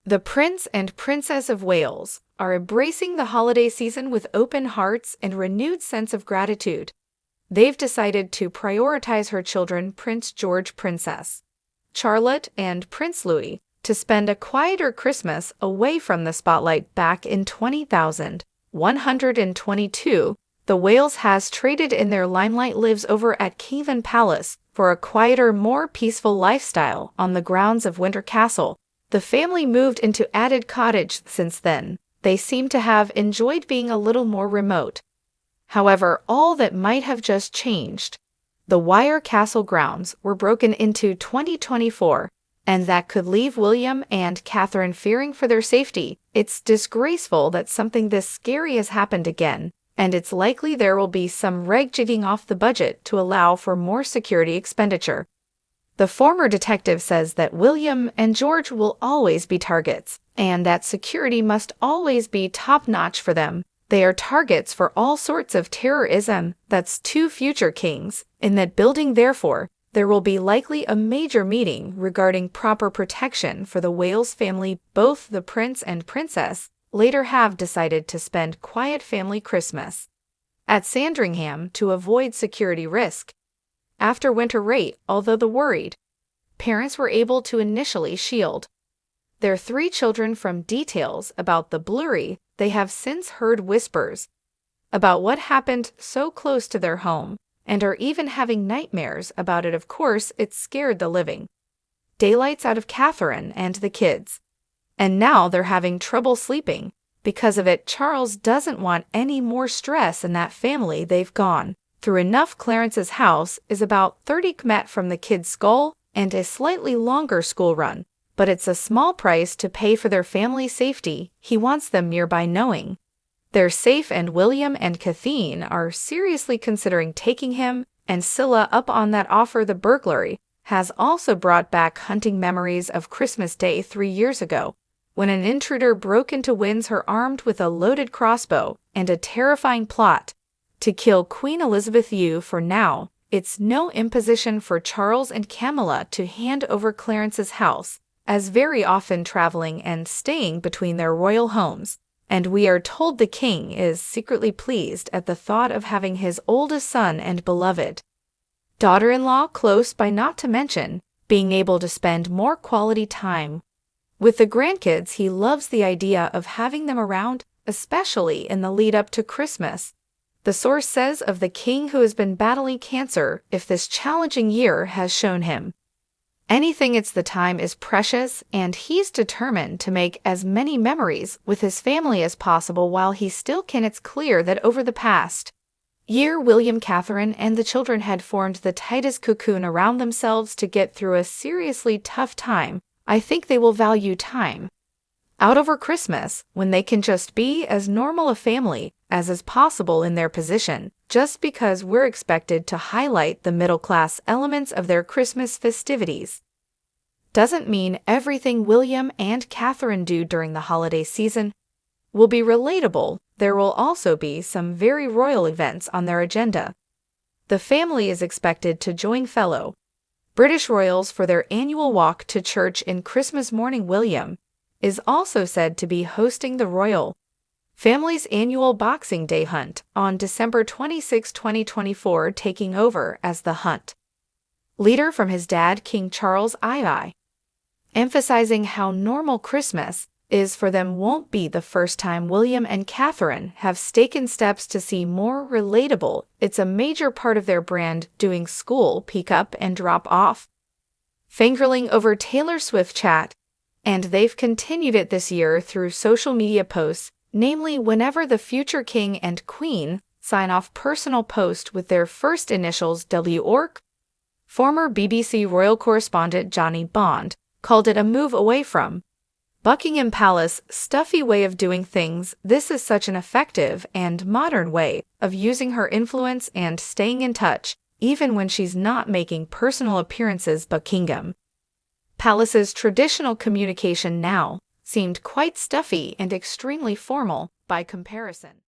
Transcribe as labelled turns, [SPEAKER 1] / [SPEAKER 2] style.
[SPEAKER 1] The Prince and Princess of Wales are embracing the holiday season with open hearts and renewed sense of gratitude. They've decided to prioritize her children, Prince George, Princess Charlotte, and Prince Louis, to spend a quieter Christmas away from the spotlight. Back in 20,122, the Wales has traded in their limelight lives over at Cavan Palace for a quieter, more peaceful lifestyle on the grounds of Winter Castle. The family moved into added cottage. Since then, they seem to have enjoyed being a little more remote. However, all that might have just changed. The Wire Castle grounds were broken into 2024, and that could leave William and Catherine fearing for their safety. It's disgraceful that something this scary has happened again, and it's likely there will be some reg-jigging off the budget to allow for more security expenditure. The former detective says that William and George will always be targets, and that security must always be top-notch for them. They are targets for all sorts of terrorism. That's two future kings. In that building, therefore, there will be likely a major meeting regarding proper protection for the Wales family. Both the prince and princess later have decided to spend quiet family Christmas at Sandringham to avoid security risk. After winter rate, although the worried parents were able to initially shield their three children from details about the blurry, they have since heard whispers about what happened so close to their home, and are even having nightmares about it. Of course, it scared the living daylights out of Catherine and the kids, and now they're having trouble sleeping because of it. Charles doesn't want any more stress in that family. They've gone through enough. Clarence's house is about 30 km from the kids' school and a slightly longer school run, but it's a small price to pay for their family's safety. He wants them nearby knowing they're safe, and William and Katherine are seriously considering taking him and Scylla up on that offer. The burglary has also brought back hunting memories of Christmas Day 3 years ago, when an intruder broke into Windsor armed with a loaded crossbow and a terrifying plot to kill Queen Elizabeth. For now, it's no imposition for Charles and Camilla to hand over Clarence's house, as very often traveling and staying between their royal homes, and we are told the king is secretly pleased at the thought of having his oldest son and beloved daughter-in-law close by, not to mention being able to spend more quality time with the grandkids. He loves the idea of having them around, especially in the lead-up to Christmas. The source says of the king, who has been battling cancer, if this challenging year has shown him anything, it's the time is precious, and he's determined to make as many memories with his family as possible while he still can. It's clear that over the past year, William, Catherine, and the children had formed the tightest cocoon around themselves to get through a seriously tough time. I think they will value time out over Christmas, when they can just be as normal a family as is possible in their position. Just because we're expected to highlight the middle-class elements of their Christmas festivities doesn't mean everything William and Catherine do during the holiday season will be relatable. There will also be some very royal events on their agenda. The family is expected to join fellow British royals for their annual walk to church in Christmas morning. William is also said to be hosting the royal family's annual Boxing Day hunt on December 26, 2024, taking over as the hunt leader from his dad, King Charles II, emphasizing how normal Christmas is for them. Won't be the first time William and Catherine have taken steps to see more relatable. It's a major part of their brand, doing school pick-up and drop-off, fangirling over Taylor Swift chat, and they've continued it this year through social media posts, namely whenever the future king and queen sign off personal post with their first initials W. Former BBC royal correspondent Johnny Bond called it a move away from Buckingham Palace stuffy way of doing things. This is such an effective and modern way of using her influence and staying in touch, even when she's not making personal appearances. Buckingham Palace's traditional communication now seemed quite stuffy and extremely formal by comparison.